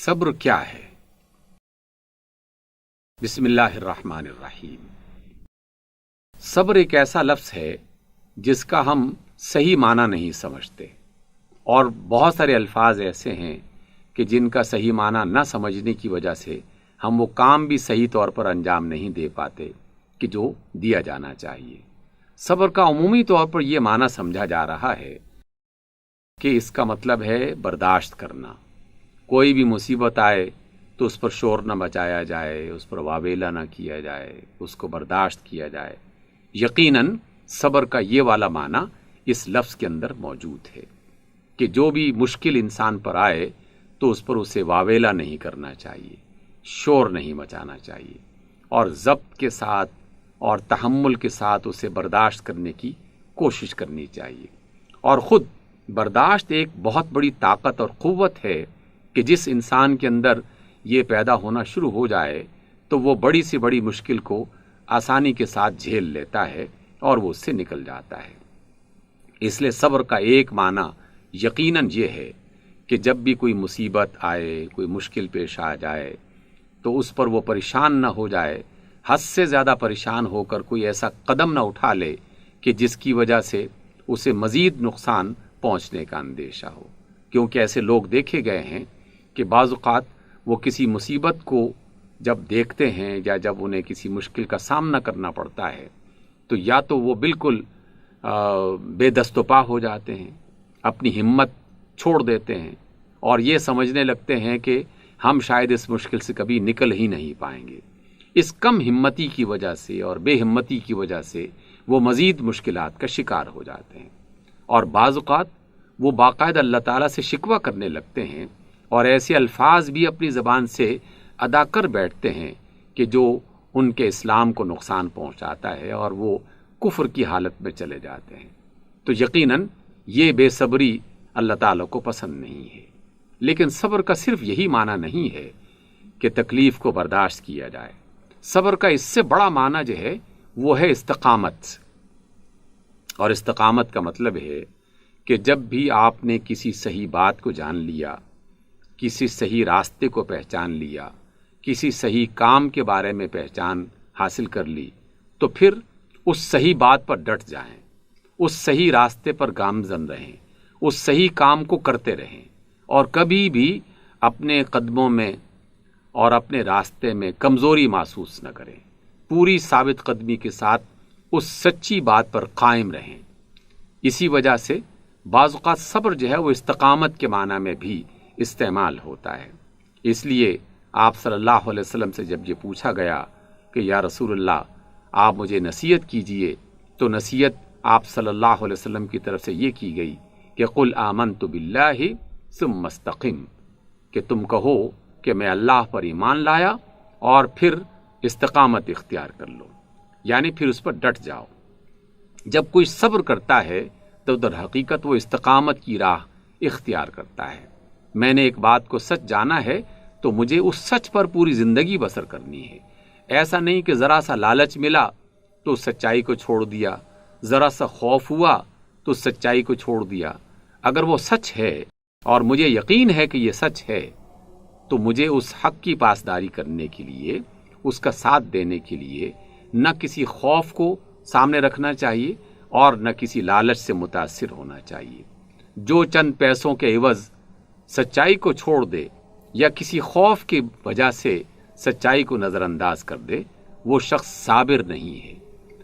صبر کیا ہے؟ بسم اللہ الرحمن الرحیم۔ صبر ایک ایسا لفظ ہے جس کا ہم صحیح معنی نہیں سمجھتے، اور بہت سارے الفاظ ایسے ہیں کہ جن کا صحیح معنی نہ سمجھنے کی وجہ سے ہم وہ کام بھی صحیح طور پر انجام نہیں دے پاتے کہ جو دیا جانا چاہیے۔ صبر کا عمومی طور پر یہ معنی سمجھا جا رہا ہے کہ اس کا مطلب ہے برداشت کرنا۔ کوئی بھی مصیبت آئے تو اس پر شور نہ مچایا جائے، اس پر واویلا نہ کیا جائے، اس کو برداشت کیا جائے۔ یقیناً صبر کا یہ والا معنی اس لفظ کے اندر موجود ہے کہ جو بھی مشکل انسان پر آئے تو اس پر اسے واویلا نہیں کرنا چاہیے، شور نہیں مچانا چاہیے، اور ضبط کے ساتھ اور تحمل کے ساتھ اسے برداشت کرنے کی کوشش کرنی چاہیے۔ اور خود برداشت ایک بہت بڑی طاقت اور قوت ہے کہ جس انسان کے اندر یہ پیدا ہونا شروع ہو جائے تو وہ بڑی سے بڑی مشکل کو آسانی کے ساتھ جھیل لیتا ہے اور وہ اس سے نکل جاتا ہے۔ اس لیے صبر کا ایک معنی یقیناً یہ ہے کہ جب بھی کوئی مصیبت آئے، کوئی مشکل پیش آ جائے تو اس پر وہ پریشان نہ ہو جائے، حد سے زیادہ پریشان ہو کر کوئی ایسا قدم نہ اٹھا لے کہ جس کی وجہ سے اسے مزید نقصان پہنچنے کا اندیشہ ہو۔ کیونکہ ایسے لوگ دیکھے گئے ہیں کہ بعض اوقات وہ کسی مصیبت کو جب دیکھتے ہیں یا جب انہیں کسی مشکل کا سامنا کرنا پڑتا ہے تو یا تو وہ بالکل بے دست و پا ہو جاتے ہیں، اپنی ہمت چھوڑ دیتے ہیں اور یہ سمجھنے لگتے ہیں کہ ہم شاید اس مشکل سے کبھی نکل ہی نہیں پائیں گے۔ اس کم ہمتی کی وجہ سے اور بے ہمتی کی وجہ سے وہ مزید مشکلات کا شکار ہو جاتے ہیں، اور بعض اوقات وہ باقاعدہ اللہ تعالیٰ سے شکوہ کرنے لگتے ہیں اور ایسے الفاظ بھی اپنی زبان سے ادا کر بیٹھتے ہیں کہ جو ان کے اسلام کو نقصان پہنچاتا ہے اور وہ کفر کی حالت میں چلے جاتے ہیں۔ تو یقیناً یہ بے صبری اللہ تعالیٰ کو پسند نہیں ہے۔ لیکن صبر کا صرف یہی معنی نہیں ہے کہ تکلیف کو برداشت کیا جائے۔ صبر کا اس سے بڑا معنی جو ہے وہ ہے استقامت، اور استقامت کا مطلب ہے کہ جب بھی آپ نے کسی صحیح بات کو جان لیا، کسی صحیح راستے کو پہچان لیا، کسی صحیح کام کے بارے میں پہچان حاصل کر لی، تو پھر اس صحیح بات پر ڈٹ جائیں، اس صحیح راستے پر گامزن رہیں، اس صحیح کام کو کرتے رہیں، اور کبھی بھی اپنے قدموں میں اور اپنے راستے میں کمزوری محسوس نہ کریں، پوری ثابت قدمی کے ساتھ اس سچی بات پر قائم رہیں۔ اسی وجہ سے بعض اوقات صبر جو ہے وہ استقامت کے معنی میں بھی استعمال ہوتا ہے۔ اس لیے آپ صلی اللہ علیہ وسلم سے جب یہ پوچھا گیا کہ یا رسول اللہ آپ مجھے نصیحت کیجئے، تو نصیحت آپ صلی اللہ علیہ وسلم کی طرف سے یہ کی گئی کہ قل آمنت باللہ ثم استقم، کہ تم کہو کہ میں اللہ پر ایمان لایا اور پھر استقامت اختیار کر لو، یعنی پھر اس پر ڈٹ جاؤ۔ جب کوئی صبر کرتا ہے تو در حقیقت وہ استقامت کی راہ اختیار کرتا ہے۔ میں نے ایک بات کو سچ جانا ہے تو مجھے اس سچ پر پوری زندگی بسر کرنی ہے۔ ایسا نہیں کہ ذرا سا لالچ ملا تو سچائی کو چھوڑ دیا، ذرا سا خوف ہوا تو سچائی کو چھوڑ دیا۔ اگر وہ سچ ہے اور مجھے یقین ہے کہ یہ سچ ہے تو مجھے اس حق کی پاسداری کرنے کے لیے، اس کا ساتھ دینے کے لیے نہ کسی خوف کو سامنے رکھنا چاہیے اور نہ کسی لالچ سے متاثر ہونا چاہیے۔ جو چند پیسوں کے عوض سچائی کو چھوڑ دے یا کسی خوف کی وجہ سے سچائی کو نظر انداز کر دے، وہ شخص صابر نہیں ہے۔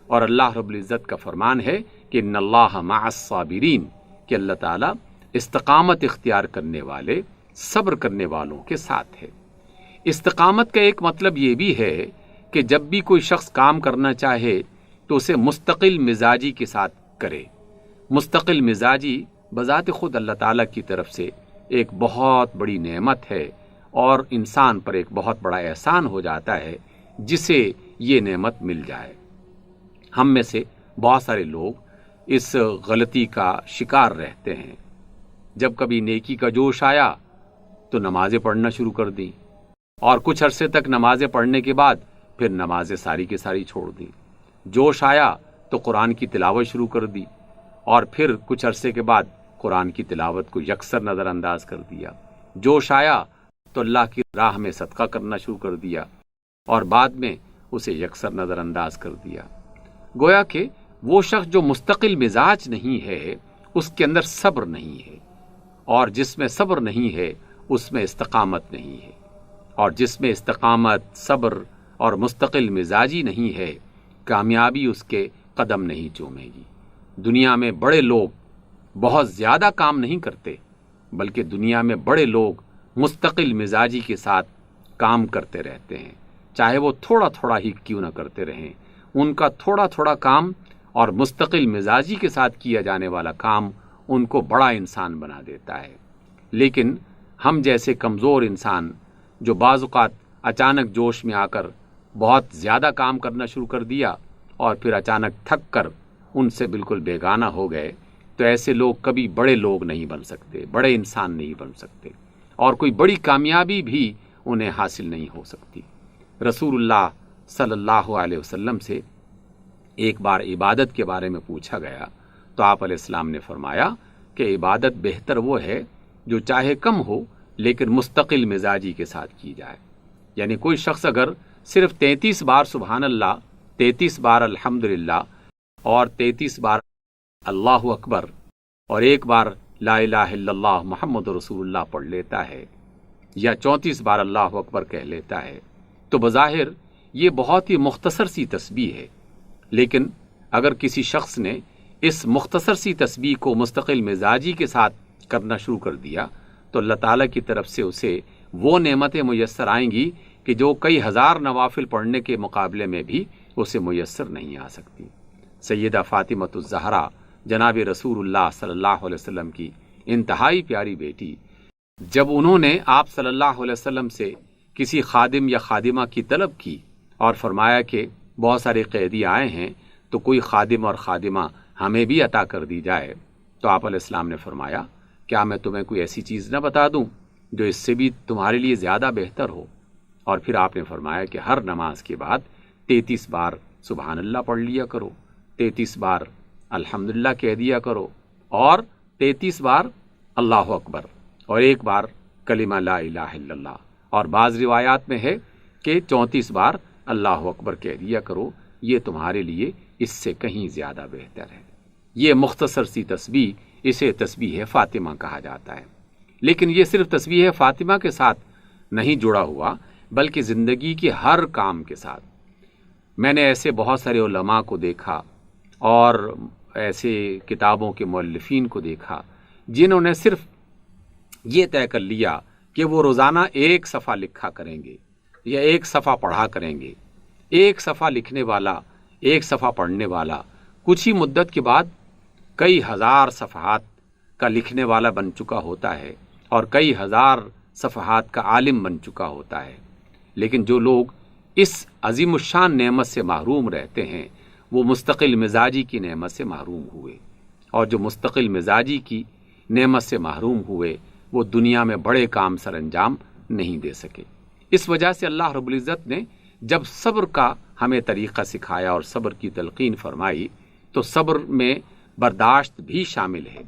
اور اللہ رب العزت کا فرمان ہے کہ ان اللہ مع الصابرین، کہ اللہ تعالیٰ استقامت اختیار کرنے والے، صبر کرنے والوں کے ساتھ ہے۔ استقامت کا ایک مطلب یہ بھی ہے کہ جب بھی کوئی شخص کام کرنا چاہے تو اسے مستقل مزاجی کے ساتھ کرے۔ مستقل مزاجی بذات خود اللہ تعالیٰ کی طرف سے ایک بہت بڑی نعمت ہے، اور انسان پر ایک بہت بڑا احسان ہو جاتا ہے جسے یہ نعمت مل جائے۔ ہم میں سے بہت سارے لوگ اس غلطی کا شکار رہتے ہیں، جب کبھی نیکی کا جوش آیا تو نمازیں پڑھنا شروع کر دیں، اور کچھ عرصے تک نمازیں پڑھنے کے بعد پھر نمازیں ساری کی ساری چھوڑ دیں۔ جوش آیا تو قرآن کی تلاوت شروع کر دی، اور پھر کچھ عرصے کے بعد قرآن کی تلاوت کو یکسر نظر انداز کر دیا۔ جوش آیا تو اللہ کی راہ میں صدقہ کرنا شروع کر دیا اور بعد میں اسے یکسر نظر انداز کر دیا۔ گویا کہ وہ شخص جو مستقل مزاج نہیں ہے اس کے اندر صبر نہیں ہے، اور جس میں صبر نہیں ہے اس میں استقامت نہیں ہے، اور جس میں استقامت، صبر اور مستقل مزاجی نہیں ہے، کامیابی اس کے قدم نہیں چومے گی۔ دنیا میں بڑے لوگ بہت زیادہ کام نہیں کرتے، بلکہ دنیا میں بڑے لوگ مستقل مزاجی کے ساتھ کام کرتے رہتے ہیں، چاہے وہ تھوڑا تھوڑا ہی کیوں نہ کرتے رہیں۔ ان کا تھوڑا تھوڑا کام اور مستقل مزاجی کے ساتھ کیا جانے والا کام ان کو بڑا انسان بنا دیتا ہے۔ لیکن ہم جیسے کمزور انسان جو بعض اوقات اچانک جوش میں آ کر بہت زیادہ کام کرنا شروع کر دیا اور پھر اچانک تھک کر ان سے بالکل بیگانہ ہو گئے، تو ایسے لوگ کبھی بڑے لوگ نہیں بن سکتے، بڑے انسان نہیں بن سکتے، اور کوئی بڑی کامیابی بھی انہیں حاصل نہیں ہو سکتی۔ رسول اللہ صلی اللہ علیہ وسلم سے ایک بار عبادت کے بارے میں پوچھا گیا تو آپ علیہ السلام نے فرمایا کہ عبادت بہتر وہ ہے جو چاہے کم ہو لیکن مستقل مزاجی کے ساتھ کی جائے۔ یعنی کوئی شخص اگر صرف 33 بار سبحان اللہ، 33 بار الحمدللہ اور 33 بار اللہ اکبر اور ایک بار لا الہ الا اللہ محمد رسول اللہ پڑھ لیتا ہے، یا 34 بار اللہ اکبر کہہ لیتا ہے، تو بظاہر یہ بہت ہی مختصر سی تسبیح ہے۔ لیکن اگر کسی شخص نے اس مختصر سی تسبیح کو مستقل مزاجی کے ساتھ کرنا شروع کر دیا تو اللہ تعالیٰ کی طرف سے اسے وہ نعمتیں میسر آئیں گی کہ جو کئی ہزار نوافل پڑھنے کے مقابلے میں بھی اسے میسر نہیں آ سکتی۔ سیدہ فاطمۃ الزہرا جناب رسول اللہ صلی اللہ علیہ وسلم کی انتہائی پیاری بیٹی، جب انہوں نے آپ صلی اللہ علیہ وسلم سے کسی خادم یا خادمہ کی طلب کی اور فرمایا کہ بہت سارے قیدی آئے ہیں تو کوئی خادم اور خادمہ ہمیں بھی عطا کر دی جائے، تو آپ علیہ السلام نے فرمایا کیا میں تمہیں کوئی ایسی چیز نہ بتا دوں جو اس سے بھی تمہارے لیے زیادہ بہتر ہو؟ اور پھر آپ نے فرمایا کہ ہر نماز کے بعد 33 بار سبحان اللہ پڑھ لیا کرو، 33 بار الحمدللہ کہہ دیا کرو، اور 33 بار اللہ اکبر اور ایک بار کلمہ لا الہ الا اللہ، اور بعض روایات میں ہے کہ 34 بار اللہ اکبر کہہ دیا کرو۔ یہ تمہارے لیے اس سے کہیں زیادہ بہتر ہے۔ یہ مختصر سی تسبیح، اسے تسبیح فاطمہ کہا جاتا ہے۔ لیکن یہ صرف تسبیح فاطمہ کے ساتھ نہیں جڑا ہوا، بلکہ زندگی کے ہر کام کے ساتھ۔ میں نے ایسے بہت سارے علماء کو دیکھا اور ایسے کتابوں کے مؤلفین کو دیکھا جنہوں نے صرف یہ طے کر لیا کہ وہ روزانہ ایک صفحہ لکھا کریں گے یا ایک صفحہ پڑھا کریں گے۔ ایک صفحہ لکھنے والا، ایک صفحہ پڑھنے والا کچھ ہی مدت کے بعد کئی ہزار صفحات کا لکھنے والا بن چکا ہوتا ہے اور کئی ہزار صفحات کا عالم بن چکا ہوتا ہے۔ لیکن جو لوگ اس عظیم الشان نعمت سے محروم رہتے ہیں وہ مستقل مزاجی کی نعمت سے محروم ہوئے، اور جو مستقل مزاجی کی نعمت سے محروم ہوئے وہ دنیا میں بڑے کام سر انجام نہیں دے سکے۔ اس وجہ سے اللہ رب العزت نے جب صبر کا ہمیں طریقہ سکھایا اور صبر کی تلقین فرمائی تو صبر میں برداشت بھی شامل ہے،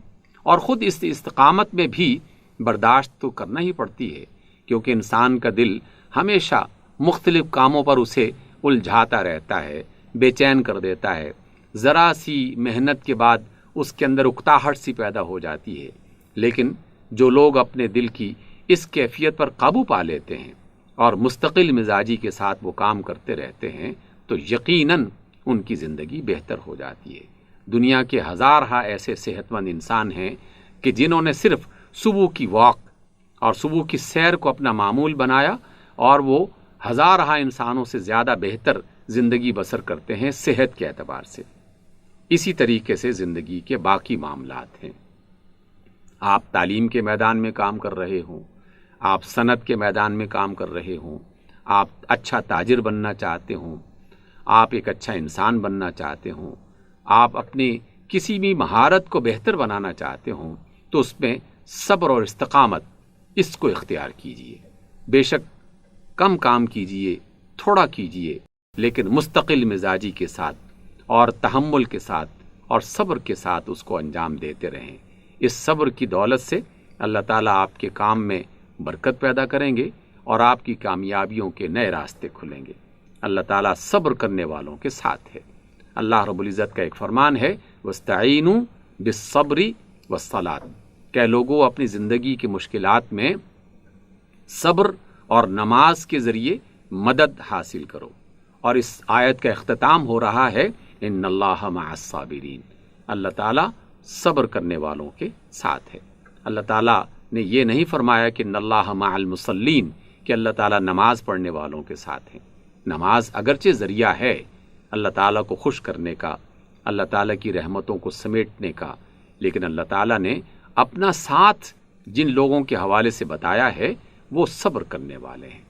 اور خود اس استقامت میں بھی برداشت تو کرنا ہی پڑتی ہے، کیونکہ انسان کا دل ہمیشہ مختلف کاموں پر اسے الجھاتا رہتا ہے، بے چین کر دیتا ہے۔ ذرا سی محنت کے بعد اس کے اندر اکتاہٹ سی پیدا ہو جاتی ہے۔ لیکن جو لوگ اپنے دل کی اس کیفیت پر قابو پا لیتے ہیں اور مستقل مزاجی کے ساتھ وہ کام کرتے رہتے ہیں تو یقیناً ان کی زندگی بہتر ہو جاتی ہے۔ دنیا کے ہزارہ ایسے صحت مند انسان ہیں کہ جنہوں نے صرف صبح کی واک اور صبح کی سیر کو اپنا معمول بنایا اور وہ ہزارہ انسانوں سے زیادہ بہتر زندگی بسر کرتے ہیں صحت کے اعتبار سے۔ اسی طریقے سے زندگی کے باقی معاملات ہیں۔ آپ تعلیم کے میدان میں کام کر رہے ہوں، آپ صنعت کے میدان میں کام کر رہے ہوں، آپ اچھا تاجر بننا چاہتے ہوں، آپ ایک اچھا انسان بننا چاہتے ہوں، آپ اپنی کسی بھی مہارت کو بہتر بنانا چاہتے ہوں، تو اس میں صبر اور استقامت اس کو اختیار کیجئے۔ بے شک کم کام کیجئے، تھوڑا کیجئے، لیکن مستقل مزاجی کے ساتھ اور تحمل کے ساتھ اور صبر کے ساتھ اس کو انجام دیتے رہیں۔ اس صبر کی دولت سے اللہ تعالیٰ آپ کے کام میں برکت پیدا کریں گے اور آپ کی کامیابیوں کے نئے راستے کھلیں گے۔ اللہ تعالیٰ صبر کرنے والوں کے ساتھ ہے۔ اللہ رب العزت کا ایک فرمان ہے، وَاسْتَعِینُوا بِالصَّبْرِ وَالصَّلَاةِ، کہ لوگوں اپنی زندگی کی مشکلات میں صبر اور نماز کے ذریعے مدد حاصل کرو۔ اور اس آیت کا اختتام ہو رہا ہے، ان اللہ مع الصابرین، اللہ تعالیٰ صبر کرنے والوں کے ساتھ ہے۔ اللہ تعالیٰ نے یہ نہیں فرمایا کہ ان اللہ مع المصلین، کہ اللہ تعالیٰ نماز پڑھنے والوں کے ساتھ ہیں۔ نماز اگرچہ ذریعہ ہے اللہ تعالیٰ کو خوش کرنے کا، اللہ تعالیٰ کی رحمتوں کو سمیٹنے کا، لیکن اللہ تعالیٰ نے اپنا ساتھ جن لوگوں کے حوالے سے بتایا ہے وہ صبر کرنے والے ہیں۔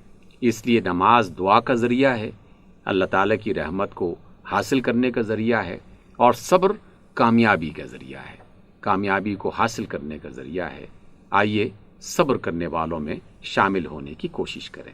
اس لیے نماز دعا کا ذریعہ ہے، اللہ تعالیٰ کی رحمت کو حاصل کرنے کا ذریعہ ہے، اور صبر کامیابی کا ذریعہ ہے، کامیابی کو حاصل کرنے کا ذریعہ ہے۔ آئیے صبر کرنے والوں میں شامل ہونے کی کوشش کریں۔